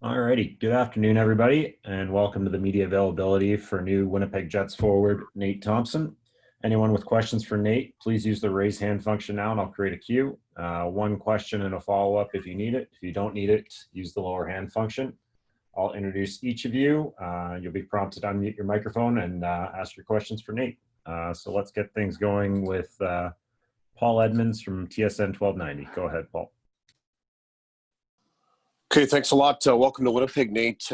Alrighty, good afternoon, everybody, and welcome to the media availability for new Winnipeg Jets forward, Nate Thompson. Anyone with questions for Nate, please use the raise hand function now and I'll create a queue. One question and a follow-up if you need it. If you don't need it, use the lower hand function. I'll introduce each of you. You'll be prompted to unmute your microphone and ask your questions for Nate. So let's get things going with Paul Edmonds from TSN 1290. Go ahead, Paul. Okay, thanks a lot. Welcome to Winnipeg, Nate.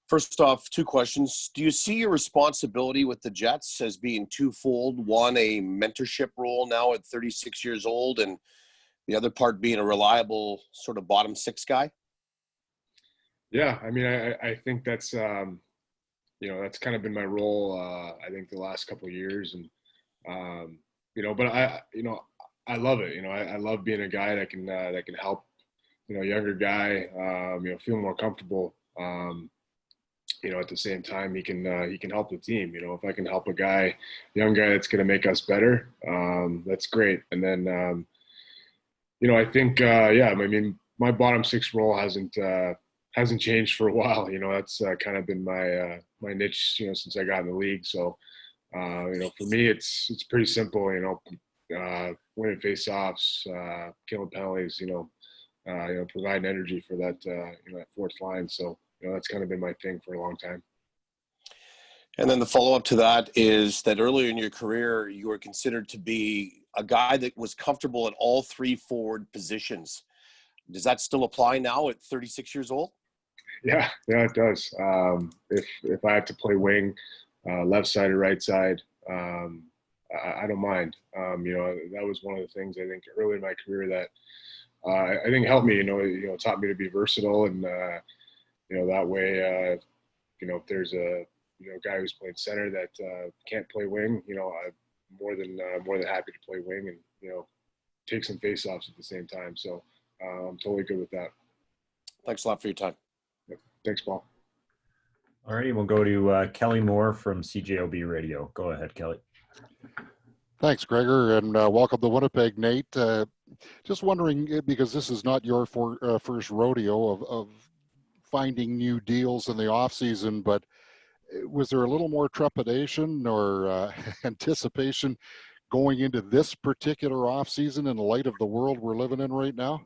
First off, two questions. Do you see your responsibility with the Jets as being twofold? One, a mentorship role now at 36 years old, and the other part being a reliable sort of bottom six guy? Yeah, I mean, I think that's, that's kind of been my role, I think, the last couple of years. And, but I love it. I love being a guy that can help, younger guy, feel more comfortable. At the same time, he can help the team. If I can help a young guy that's going to make us better, that's great. And then, I think, my bottom six role hasn't changed for a while. That's kind of been my niche, since I got in the league. So, for me, it's pretty simple. Winning faceoffs, killing penalties. Providing energy for that, that fourth line. So, that's kind of been my thing for a long time. And then the follow-up to that is that earlier in your career, you were considered to be a guy that was comfortable at all three forward positions. Does that still apply now at 36 years old? Yeah, it does. If I have to play wing, left side or right side, I don't mind. That was one of the things I think early in my career that I think helped me. Taught me to be versatile, and that way, if there's a guy who's playing center that can't play wing, I'm more than happy to play wing and take some faceoffs at the same time. So I'm totally good with that. Thanks a lot for your time. Thanks, Paul. All righty, we'll go to Kelly Moore from CJOB Radio. Go ahead, Kelly. Thanks, Gregor, and welcome to Winnipeg, Nate. Just wondering, because this is not your first rodeo of finding new deals in the offseason, but was there a little more trepidation or anticipation going into this particular offseason in light of the world we're living in right now?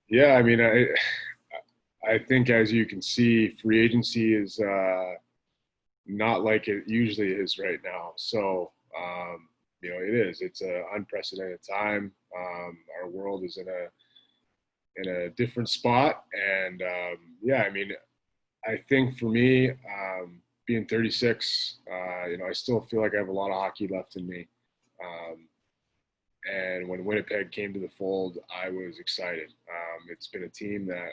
Yeah, I mean, I think, as you can see, free agency is not like it usually is right now. So, it is. It's an unprecedented time. Our world is in a different spot, and I think for me, being 36, I still feel like I have a lot of hockey left in me. And when Winnipeg came to the fold, I was excited. It's been a team that,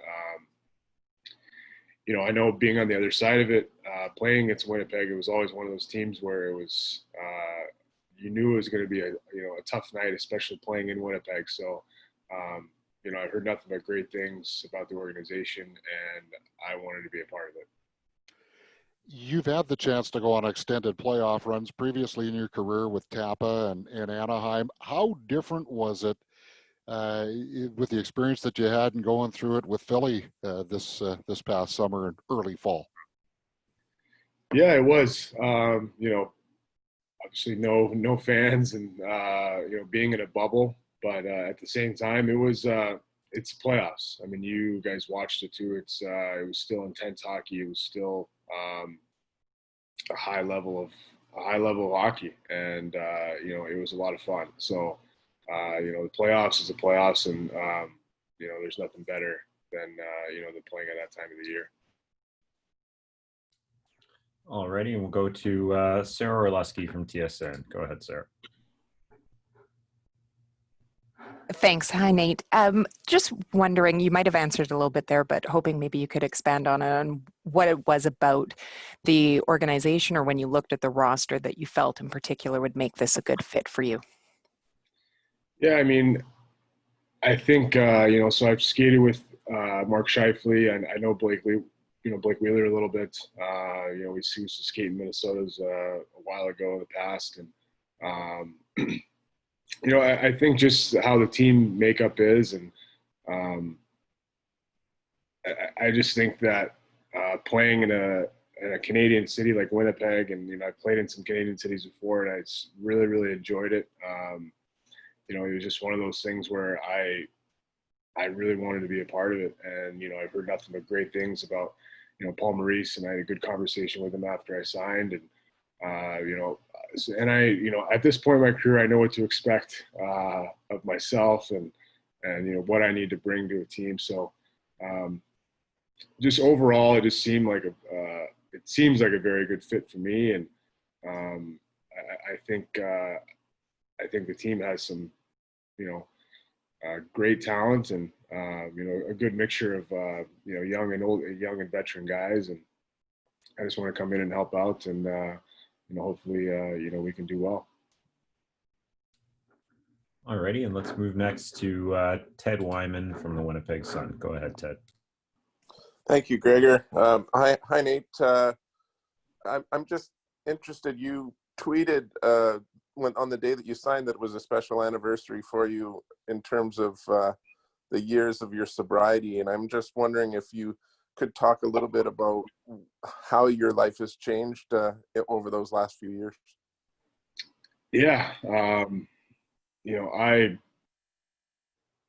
I know being on the other side of it, playing against Winnipeg, it was always one of those teams where it was, you knew it was going to be a tough night, especially playing in Winnipeg. So, I heard nothing but great things about the organization, and I wanted to be a part of it. You've had the chance to go on extended playoff runs previously in your career with Tampa and Anaheim. How different was it with the experience that you had and going through it with Philly this past summer and early fall? Yeah, it was. Obviously no fans and being in a bubble, but at the same time, it was it's playoffs. I mean, you guys watched it too. It was still intense hockey. It was still a high level of hockey, and it was a lot of fun. So the playoffs is the playoffs, and there's nothing better than playing at that time of the year. Alrighty, and we'll go to Sarah Orlesky from TSN. Go ahead, Sarah. Thanks. Hi, Nate. Just wondering, you might have answered a little bit there, but hoping maybe you could expand on what it was about the organization, or when you looked at the roster, that you felt in particular would make this a good fit for you. Yeah, I mean, I think, so I've skated with Mark Scheifele, and I know Blake Wheeler a we used to skate in Minnesota's a while ago in the past. And, I think just how the team makeup is, and I just think that playing in a Canadian city like Winnipeg, and I played in some Canadian cities before, and I really, really enjoyed it. It was just one of those things where I really wanted to be a part of it, and I've heard nothing but great things about Paul Maurice, and I had a good conversation with him after I signed, and and at this point in my career, I know what to expect of myself, and what I need to bring to a team. So just overall, it just seemed like it seems like a very good fit for me, and I think the team has some great talent, and a good mixture of young and veteran guys, and I just want to come in and help out, and hopefully we can do well. Alrighty, and let's move next to Ted Wyman from the Winnipeg Sun. Go ahead, Ted. Thank you, Gregor. Hi, Nate. I'm just interested. You tweeted on the day that you signed that it was a special anniversary for you in terms of the years of your sobriety, and I'm just wondering if you could talk a little bit about how your life has changed over those last few years. Yeah, I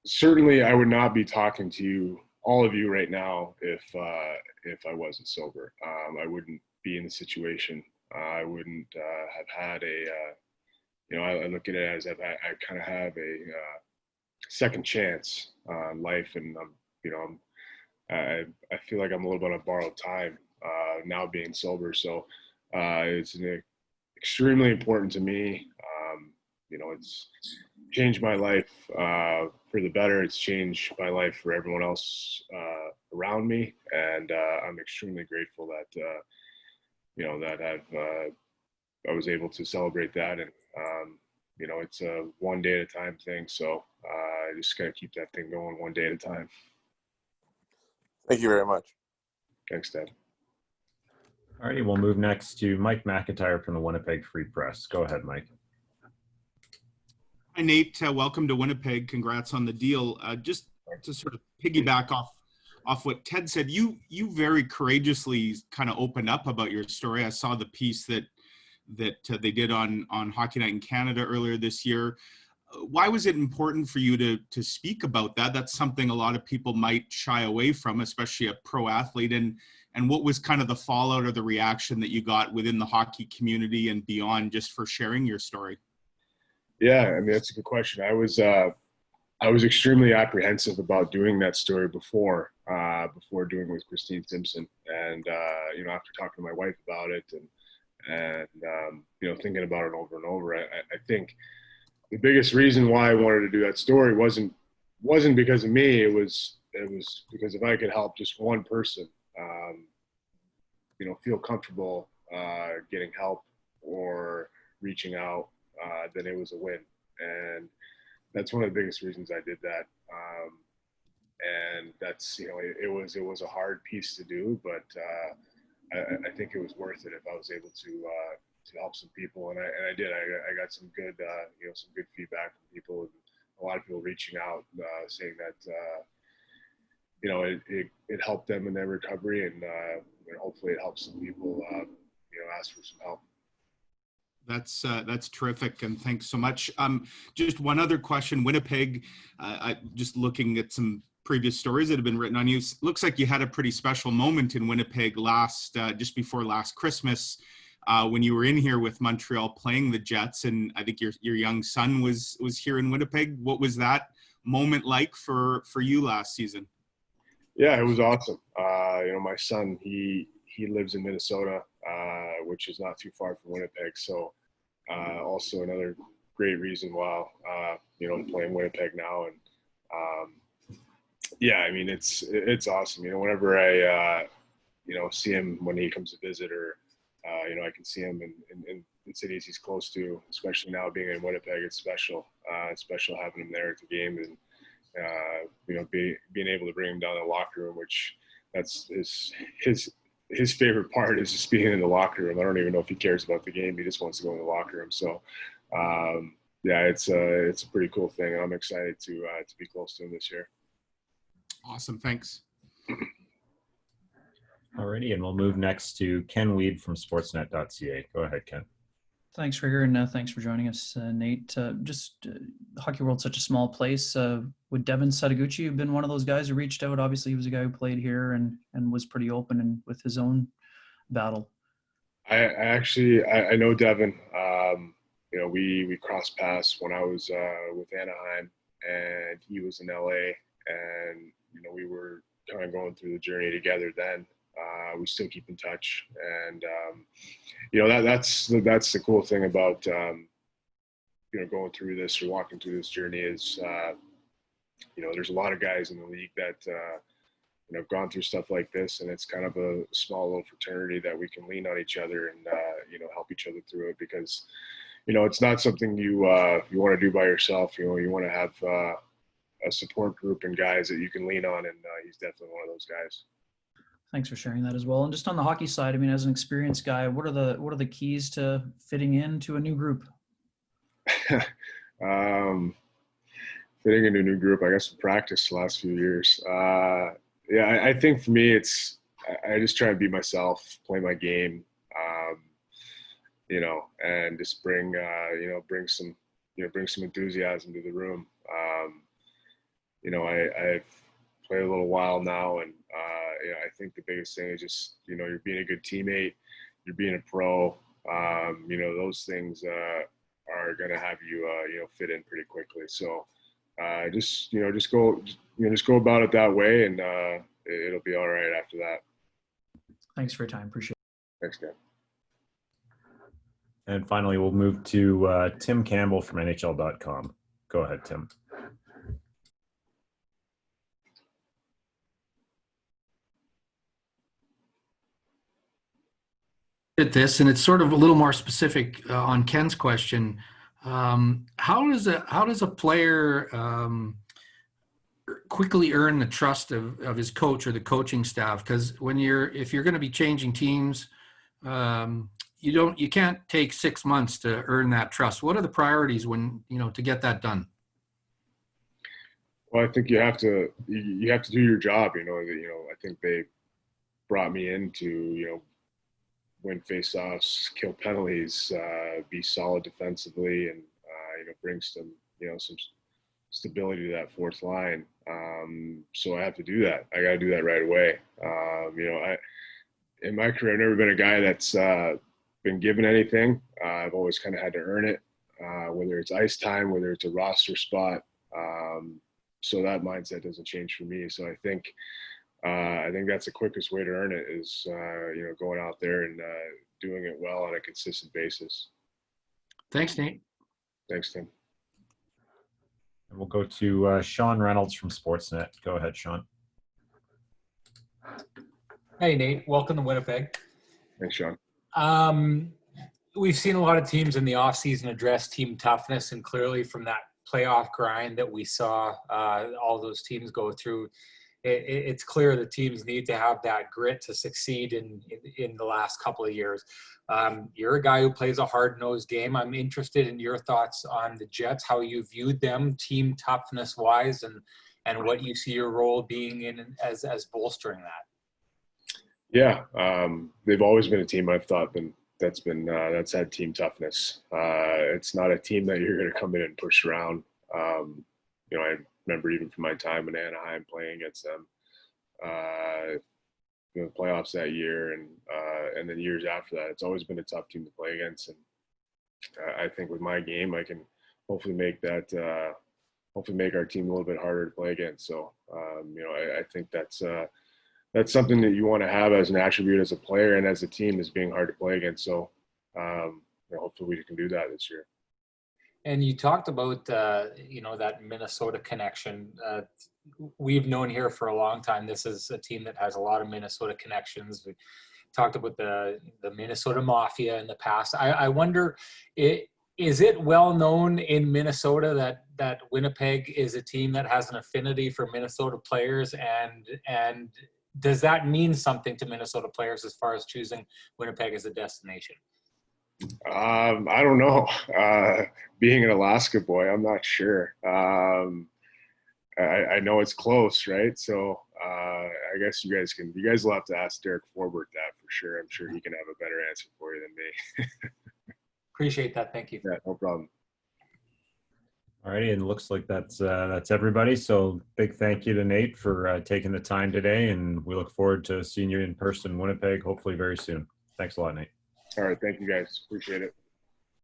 certainly would not be talking to all of you right now if I wasn't sober. I wouldn't be in the situation. I wouldn't have had I look at it as I kind of have a second chance on life, and I feel like I'm a little bit on borrowed time now being sober. So it's extremely important to me. It's changed my life for the better. It's changed my life for everyone else around me, and I'm extremely grateful that I was able to celebrate that. And it's a one day at a time thing. So I just gotta keep that thing going one day at a time. Thank you very much. Thanks, Ted. All righty, we'll move next to Mike McIntyre from the Winnipeg Free Press. Go ahead, Mike. Hi, Nate. Welcome to Winnipeg. Congrats on the deal. Just to sort of piggyback off what Ted said, you very courageously kind of opened up about your story. I saw the piece that they did on Hockey Night in Canada earlier this year. Why was it important for you to speak about that? That's something a lot of people might shy away from, especially a pro athlete. And what was kind of the fallout or the reaction that you got within the hockey community and beyond, just for sharing your story? Yeah, I mean, that's a good question. I was extremely apprehensive about doing that story before doing it with Christine Simpson, and after talking to my wife about it, and thinking about it over and over, I think the biggest reason why I wanted to do that story wasn't because of me. It was because if I could help just one person, feel comfortable getting help or reaching out, then it was a win. And that's one of the biggest reasons I did that. And that's, it was a hard piece to do, but I think it was worth it if I was able to help some people. And I did. I got some good, some good feedback from people, a lot of people reaching out, saying that, it helped them in their recovery, and hopefully it helps some people, ask for some help. That's terrific, and thanks so much. Just one other question, Winnipeg. Just looking at some previous stories that have been written on you, looks like you had a pretty special moment in Winnipeg just before last Christmas, when you were in here with Montreal playing the Jets, and I think your young son was here in Winnipeg. What was that moment like for you last season? Yeah, it was awesome. My son, he lives in Minnesota, which is not too far from Winnipeg. So also another great reason why, to play in Winnipeg now. And yeah, I mean, it's awesome. Whenever I, see him when he comes to visit, or, I can see him in cities he's close to, especially now being in Winnipeg, it's special. It's special having him there at the game, and, being able to bring him down to the locker room, which that's his favorite part, is just being in the locker room. I don't even know if he cares about the game. He just wants to go in the locker room. So, yeah, it's a pretty cool thing. I'm excited to be close to him this year. Awesome. Thanks. Alrighty, and we'll move next to Ken Weed from sportsnet.ca. Go ahead, Ken. Thanks, Gregor, and thanks for joining us, Nate. The hockey world's such a small place. Would Devin Sadaguchi have been one of those guys who reached out? Obviously, he was a guy who played here and was pretty open and with his own battle. I know Devin. We crossed paths when I was with Anaheim, and he was in LA, and we were kind of going through the journey together then. We still keep in touch, and that's the cool thing about going through this or walking through this journey is there's a lot of guys in the league that have gone through stuff like this, and it's kind of a small little fraternity that we can lean on each other and help each other through it, because it's not something you want to do by yourself. You want to have a support group and guys that you can lean on, and he's definitely one of those guys. Thanks for sharing that as well. And just on the hockey side, I mean, as an experienced guy, what are the keys to fitting into a new group? Fitting into a new group, I guess, practice the last few years. I think for me, I just try to be myself, play my game, and just bring some enthusiasm to the room. I've played a little while now, and I think the biggest thing is just you're being a good teammate, you're being a pro. Those things are going to have you fit in pretty quickly. So just go about it that way, and it'll be all right after that. Thanks for your time. Appreciate it. Thanks, Dan. And finally, we'll move to Tim Campbell from NHL.com. Go ahead, Tim. At this, and it's sort of a little more specific on Ken's question. How does a player quickly earn the trust of his coach or the coaching staff? Because if you're going to be changing teams, you can't take 6 months to earn that trust. What are the priorities to get that done? Well, I think you have to do your job. I think they brought me in to win faceoffs, kill penalties, be solid defensively, and bring some stability to that fourth line. So I have to do that. I got to do that right away. In my career, I've never been a guy that's been given anything. I've always kind of had to earn it, whether it's ice time, whether it's a roster spot. So that mindset doesn't change for me. So I think that's the quickest way to earn it is, going out there and doing it well on a consistent basis. Thanks, Nate. Thanks, Tim. And we'll go to Sean Reynolds from Sportsnet. Go ahead, Sean. Hey, Nate. Welcome to Winnipeg. Thanks, Sean. We've seen a lot of teams in the offseason address team toughness, and clearly from that playoff grind that we saw all those teams go through, it's clear the teams need to have that grit to succeed in the last couple of years. You're a guy who plays a hard-nosed game. I'm interested in your thoughts on the Jets, how you viewed them team toughness-wise, and what you see your role being in as bolstering that. Yeah, they've always been a team I've thought that's had team toughness. It's not a team that you're going to come in and push around. I remember even from my time in Anaheim playing against them, the playoffs that year, and then years after that, it's always been a tough team to play against. And I think with my game, I can hopefully make our team a little bit harder to play against. So, I think that's something that you want to have as an attribute as a player and as a team, is being hard to play against. So, hopefully we can do that this year. And you talked about, that Minnesota connection. We've known here for a long time, this is a team that has a lot of Minnesota connections. We talked about the Minnesota Mafia in the past. I wonder, is it well known in Minnesota that Winnipeg is a team that has an affinity for Minnesota players, and does that mean something to Minnesota players as far as choosing Winnipeg as a destination? I don't know. Being an Alaska boy, I'm not sure. I know it's close, right? So I guess you guys will have to ask Derek Forbert that for sure. I'm sure he can have a better answer for you than me. Appreciate that. Thank you. Yeah, no problem. All righty, and it looks like that's everybody. So big thank you to Nate for taking the time today, and we look forward to seeing you in person in Winnipeg, hopefully very soon. Thanks a lot, Nate. All right, thank you guys. Appreciate it.